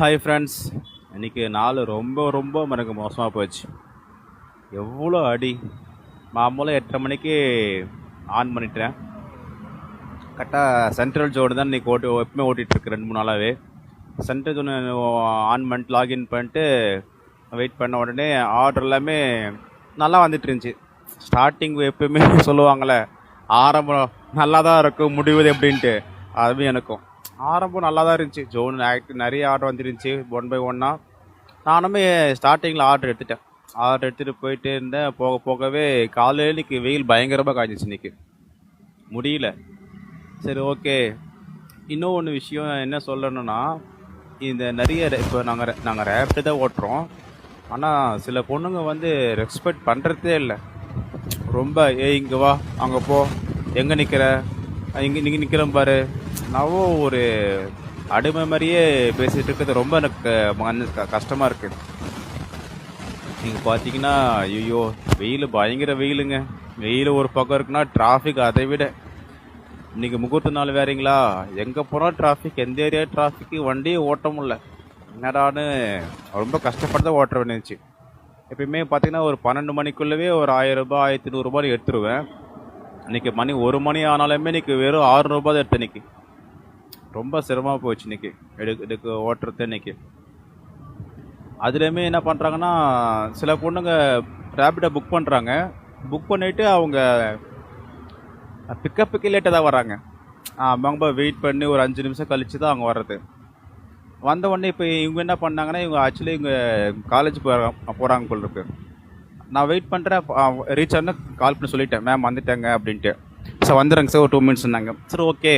Hi friends. இன்றைக்கி நாள் ரொம்ப ரொம்ப எனக்கு மோசமாக போச்சு. எவ்வளோ அடி! மாமூலாக 8:30 மணிக்கு ஆன் பண்ணிட்டேன். கரெக்டாக சென்ட்ரல் ஜோடு தான் இன்றைக்கி எப்பவுமே ஓட்டிகிட்ருக்கு 2-3 நாளாகவே. சென்ட்ரல் ஜோன் ஆன் பண்ணிட்டு லாகின் பண்ணிட்டு வெயிட் பண்ண உடனே ஆர்டர் எல்லாமே நல்லா வந்துட்டு இருந்துச்சு. ஸ்டார்டிங் எப்பவுமே சொல்லுவாங்களே, ஆரம்பம் நல்லா தான் இருக்கும், முடிவது எப்படின்ட்டு. அதுவும் எனக்கும் ஆரம்பம் நல்லா தான் இருந்துச்சு. ஜோன் நிறைய ஆர்டர் வந்துருந்துச்சு 1 by 1. நானுமே ஸ்டார்டிங்கில் ஆர்டர் எடுத்துகிட்டு போயிட்டே இருந்தேன். போக போகவே காலையில் இன்றைக்கி வெயில் பயங்கரமாக காய்ஞ்சிச்சு. இன்றைக்கி முடியல. சரி, ஓகே. இன்னொன்று விஷயம் என்ன சொல்லணும்னா, இந்த நிறைய இப்போ நாங்கள் ரேப்பிட்டு தான் ஓட்டுறோம். ஆனால் சில பொண்ணுங்க வந்து ரெஸ்பெக்ட் பண்ணுறதே இல்லை. ரொம்ப இங்கே வா, அங்கே போ, எங்கே நிற்கிற, நீங்கள் நிற்கிறேன் பாரு, நான் ஒரு அடிமை மாதிரியே பேசிகிட்டு இருக்கிறது ரொம்ப எனக்கு கஷ்டமாக இருக்குது. நீங்கள் பார்த்தீங்கன்னா, ஐயோ வெயில் பயங்கர வெயிலுங்க. வெயில் ஒரு பக்கம் இருக்குன்னா டிராஃபிக் அதை விட. இன்றைக்கி முகூர்த்த நாள் வேறீங்களா, எங்கே போனால் டிராஃபிக், எந்த ஏரியா டிராஃபிக்கு, வண்டியே ஓட்ட முடியல. என்னடான்னு ரொம்ப கஷ்டப்பட்டு தான் ஓட்ட வேண்டியிருந்துச்சு. எப்பயுமே பார்த்தீங்கன்னா ஒரு 12 மணிக்குள்ளவே ஒரு 1000 ரூபாய் 1100 ரூபாய் எடுத்துருவேன். இன்றைக்கி மணி 1 மணி ஆனாலுமே இன்றைக்கி வெறும் 600 ரூபாய் தான் எடுத்து. இன்றைக்கி ரொம்ப சிரமமாக போச்சு இன்றைக்கி எடுக்க ஓட்டுறது. இன்றைக்கி அதுலேயுமே என்ன பண்ணுறாங்கன்னா, சில பொண்ணுங்க ரேபிடோ புக் பண்ணுறாங்க. புக் பண்ணிவிட்டு அவங்க பிக்கப்புக்கு லேட்டாக தான் வராங்க. அவங்க வெயிட் பண்ணி ஒரு 5 நிமிஷம் கழித்து தான் அவங்க வர்றது. வந்த உடனே இப்போ இவங்க என்ன பண்ணாங்கன்னா, இவங்க ஆக்சுவலி இவங்க காலேஜ் போகிறாங்க போல் இருக்கு. நான் வெயிட் பண்ணுறேன். ரீச் ஆன கால் பண்ணி சொல்லிட்டேன், மேம் வந்துட்டேங்க அப்படின்ட்டு. சார் வந்துடுங்க சார், ஒரு 2 மினிட்ஸ் சொன்னாங்க. சரி, ஓகே.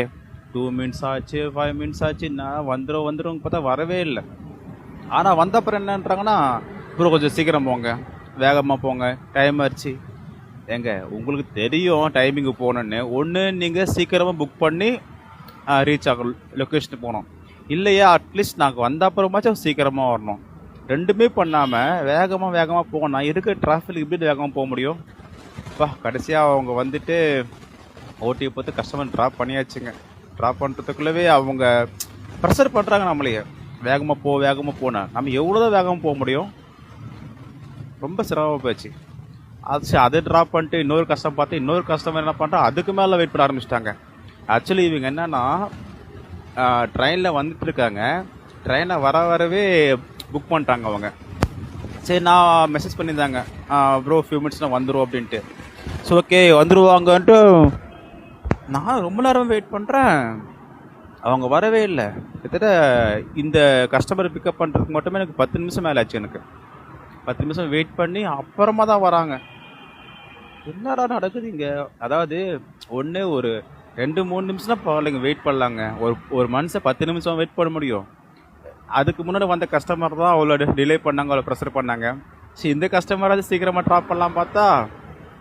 2 மினிட்ஸ் ஆச்சு, 5 மினிட்ஸ் ஆச்சு. நான் வந்துடும் பார்த்தா வரவே இல்லை. ஆனால் வந்த அப்புறம் என்னன்றாங்கன்னா, ப்ரோ கொஞ்சம் சீக்கிரம் போங்க, வேகமாக போங்க, டைம் ஆச்சு. ஏங்க உங்களுக்கு தெரியும் டைமிங்கு போகணுன்னு. ஒன்று நீங்கள் சீக்கிரமாக புக் பண்ணி ரீச் ஆகணும், லொக்கேஷனுக்கு போகணும். இல்லையா அட்லீஸ்ட் நாங்கள் வந்த அப்புறமாச்சும் சீக்கிரமாக வரணும். ரெண்டுமே பண்ணாமல் வேகமாக போகணும். இருக்க டிராஃபிக் இப்படி வேகமாக போக முடியும்? கடைசியாக அவங்க வந்துட்டு ஓட்டியை பார்த்து கஸ்டமர் ட்ராப் பண்ணியாச்சுங்க. ட்ராப் பண்ணுறதுக்குள்ளவே அவங்க ப்ரெஷர் பண்ணுறாங்க நம்மளையே, வேகமாக போனா. நம்ம எவ்வளோ தான் வேகமாக போக முடியும்? ரொம்ப சிரமமாக போச்சு. அதை ட்ராப் பண்ணிட்டு இன்னொரு கஸ்டமர் என்ன பண்ணுறா, அதுக்கு மேலே வெயிட் பண்ண ஆரம்பிச்சிட்டாங்க. ஆக்சுவலி இவங்க என்னன்னா, ட்ரெயினில் வந்துட்டு இருக்காங்க. ட்ரெயினை வரவே புக் பண்ணிட்டாங்க அவங்க. சரி, நான் மெசேஜ் பண்ணியிருந்தாங்க, ப்ரோ ஃபியூ மினிட்ஸ்னால் வந்துடும் அப்படின்ட்டு. ஸோ ஓகே வந்துடுவாங்கன்ட்டு நான் ரொம்ப நேரம் வெயிட் பண்ணுறேன். அவங்க வரவே இல்லை. கிட்டத்தட்ட இந்த கஸ்டமர் பிக்கப் பண்ணுறதுக்கு மட்டுமே எனக்கு 10 நிமிஷம் மேலே ஆச்சு. எனக்கு 10 நிமிஷம் வெயிட் பண்ணி அப்புறமா தான் வராங்க. என்னடா நடக்குது இங்கே? அதாவது ஒன்று ஒரு 2-3 நிமிஷம் தான் பரவாயில்லைங்க, வெயிட் பண்ணலாங்க. ஒரு மனுஷன் 10 நிமிஷம் வெயிட் பண்ண முடியும்? அதுக்கு முன்னாடி வந்த கஸ்டமர் தான் அவ்வளோ டிலே பண்ணாங்க, அவ்வளோ ப்ரெஷர் பண்ணாங்க. சரி, இந்த கஸ்டமராவது சீக்கிரமாக ட்ராப் பண்ணலாம் பார்த்தா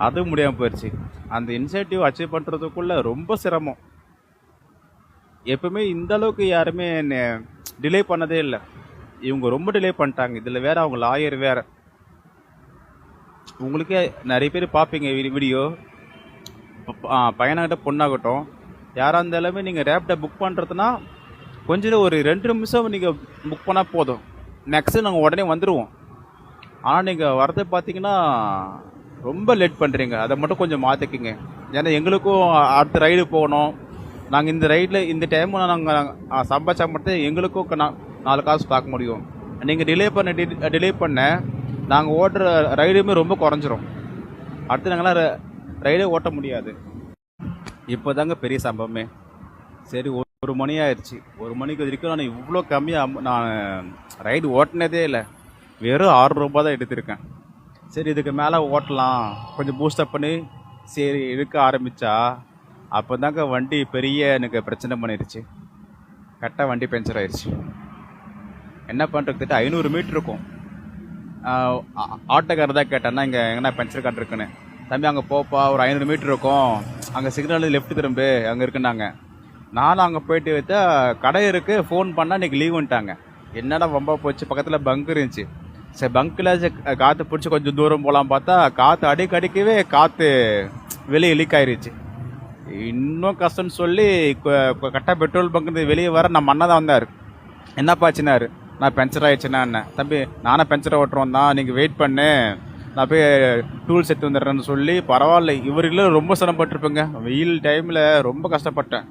அதுவும் முடியாமல் போயிடுச்சு. அந்த இன்சென்டிவ் அச்சீவ் பண்ணுறதுக்குள்ளே ரொம்ப சிரமம். எப்பவுமே இந்த அளவுக்கு யாருமே டிலே பண்ணதே இல்லை. இவங்க ரொம்ப டிலே பண்ணிட்டாங்க. இதில் வேறு அவங்க லாயர் வேறு. உங்களுக்கே நிறைய பேர் பார்ப்பீங்க வீடியோ. பையனாகட்டும் பொண்ணாகட்டும் யாராக இருந்தாலுமே நீங்கள் ரேப்டை புக் பண்ணுறதுனா கொஞ்சம் ஒரு 2 நிமிஷம் நீங்கள் புக் பண்ணால் போதும், நெக்ஸ்ட்டு நாங்கள் உடனே வந்துடுவோம். ஆனால் நீங்கள் வரதை பார்த்தீங்கன்னா ரொம்ப லேட் பண்ணுறீங்க. அதை மட்டும் கொஞ்சம் மாற்றிக்கிங்க. ஏன்னா எங்களுக்கும் அடுத்த ரைடு போகணும். நாங்கள் இந்த ரைடில் இந்த டைமில் நாங்கள் சம்பாதிச்சா மட்டும் எங்களுக்கும் 4 காசு பார்க்க முடியும். நீங்கள் டிலே பண்ண நாங்கள் ஓட்டுற ரைடுமே ரொம்ப குறைஞ்சிரும். அடுத்து நாங்களாம் ரைடே ஓட்ட முடியாது. இப்போ தாங்க பெரிய சம்பவமே. சரி, 1 மணி ஆயிடுச்சு. 1 மணிக்கு வரைக்கும் நான் இவ்வளோ கம்மியாக நான் ரைடு ஓட்டினதே இல்லை. வெறும் 600 ரூபாய் தான் எடுத்திருக்கேன். சரி, இதுக்கு மேலே ஓட்டலாம் கொஞ்சம் பூஸ்டப் பண்ணி சரி எடுக்க ஆரம்பித்தா அப்போ தாங்க வண்டி பெரிய எனக்கு பிரச்சனை பண்ணிடுச்சு. கரெக்டாக வண்டி பஞ்சர் ஆயிடுச்சு. என்ன பண்ணுறது, 500 மீட்டர் இருக்கும். ஆட்டோக்காரர் தான் கேட்டேன்னா, இங்கே எங்கன்னா பஞ்சர் கார்டு இருக்குன்னு. தம்பி அங்கே போப்பா, ஒரு 500 மீட்டர் இருக்கும், அங்கே சிக்னல் லெஃப்ட் திரும்பு, அங்கே இருக்குன்னாங்க. நானும் அங்கே போயிட்டு வைத்தா கடை இருக்குது. ஃபோன் பண்ணால் இன்றைக்கி லீவுன்ட்டாங்க. என்னடா ரொம்ப போச்சு, பக்கத்தில் பங்க் இருந்துச்சு. சரி, பங்க்கில் காற்று பிடிச்சி கொஞ்சம் தூரம் போகலாம் பார்த்தா காற்று அடிக்கவே காற்று வெளியே லீக் ஆயிடுச்சு. இன்னும் கஷ்டம்னு சொல்லி கரெக்டாக பெட்ரோல் பங்க் வெளியே வர நம்ம அண்ணா தான் வந்தார். என்னப்பாச்சுனாரு, நான் பஞ்சர் ஆயிடுச்சுன்னா என்ன தம்பி, நானே பஞ்சரை ஓட்டுறோம் தான், நீங்கள் வெயிட் பண்ணு, நான் போய் டூல்ஸ் எடுத்து வந்துடுறேன்னு சொல்லி பரவாயில்ல. இவருக்குள்ள ரொம்ப சிரமப்பட்டிருப்பேங்க, வெயில் டைமில் ரொம்ப கஷ்டப்பட்டேன்.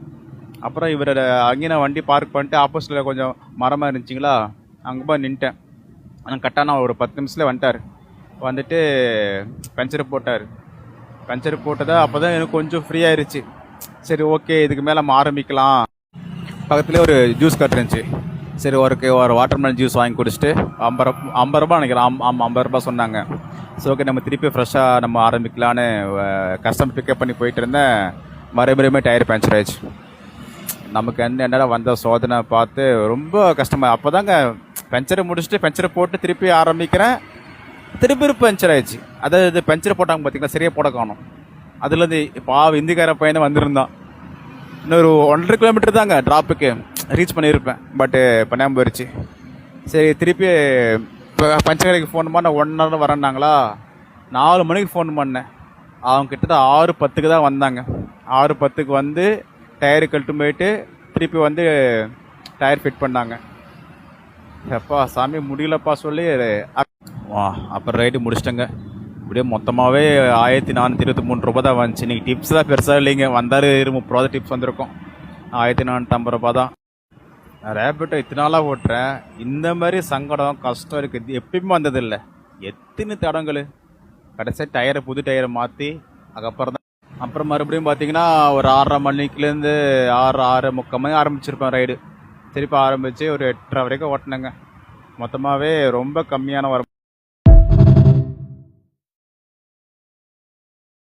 அப்புறம் இவரோட அங்கே நான் வண்டி பார்க் பண்ணிட்டு ஆப்போசிட்டில் கொஞ்சம் மரமாக இருந்துச்சிங்களா, அங்கே போய் நின்ட்டேன். ஆனால் கரெக்டாக நான் ஒரு 10 நிமிஷத்தில் வந்துட்டார். வந்துட்டு பஞ்சரை போட்டார். பஞ்சர் போட்டதா அப்போ தான் எனக்கு கொஞ்சம் ஃப்ரீ ஆயிருச்சு. சரி ஓகே, இதுக்கு மேலே நம்ம ஆரம்பிக்கலாம். பக்கத்துலேயே ஒரு ஜூஸ் கடை இருந்துச்சு. சரி ஒரு வாட்டர்மெலன் ஜூஸ் வாங்கி குடிச்சிட்டு 50 ரூபா நினைக்கிறேன், 50 ரூபா சொன்னாங்க. ஸோ ஓகே, நம்ம திருப்பி ஃப்ரெஷ்ஷாக நம்ம ஆரம்பிக்கலான்னு கஸ்டமர் பிக்கப் பண்ணி போயிட்டு இருந்தேன். மறுபடியுமே டயர் பஞ்சர் ஆயிடுச்சு. நமக்கு என்னடா வந்த சோதனை பார்த்து ரொம்ப கஷ்டமாக. அப்போ தாங்க பஞ்சரை முடிச்சுட்டு பஞ்சரை போட்டு திருப்பி ஆரம்பிக்கிறேன், திருப்பி பஞ்சர் ஆயிடுச்சு. அதாவது பஞ்சரை போட்டாங்க பார்த்தீங்களா, சரியாக போட காணும். அதுலேருந்து இந்திக்கார பையனை வந்திருந்தான். இன்னொரு 1.5 கிலோமீட்டர் தாங்க ட்ராப்புக்கு ரீச் பண்ணியிருப்பேன், பட்டு பண்ணாமல் போயிடுச்சு. சரி திருப்பி இப்போ பஞ்சகரைக்கு ஃபோன் பண்ண 1 ஹவர் வரேன்னாங்களா. 4 மணிக்கு ஃபோன் பண்ணேன். அவங்க கிட்டத்தட்ட 6:10க்கு தான் வந்தாங்க. 6:10க்கு வந்து டயரு கழட்டு போயிட்டு திருப்பி வந்து டயர் ஃபிட் பண்ணாங்க. எப்பா சாமி முடியலப்பா சொல்லி அப்புறம் ரைட்டு முடிச்சிட்டேங்க. இப்படியே மொத்தமாகவே 1423 ரூபா தான் வந்துச்சு. இன்றைக்கி டிப்ஸ் தான் பெருசாக இல்லைங்க, வந்தார் 30 ரூபா டிப்ஸ் வந்திருக்கும். 1450 ரூபா தான். ரேபிட்டோ இத்தனை நாளாக ஓட்டுறேன், இந்த மாதிரி சங்கடம் கஷ்டம் இருக்குது எப்பயுமே வந்ததில்லை. எத்தனை தடங்கள். கடைசியாக புது டயரை மாற்றி அப்புறம் மறுபடியும் பார்த்தீங்கன்னா ஒரு 6:30 மணிக்குலேருந்து 6:30 மணி ஆரம்பிச்சிருப்பேன் ரைடு. திருப்பி ஆரம்பித்து ஒரு 8:30 வரைக்கும் ஓட்டினேங்க. மொத்தமாகவே ரொம்ப கம்மியான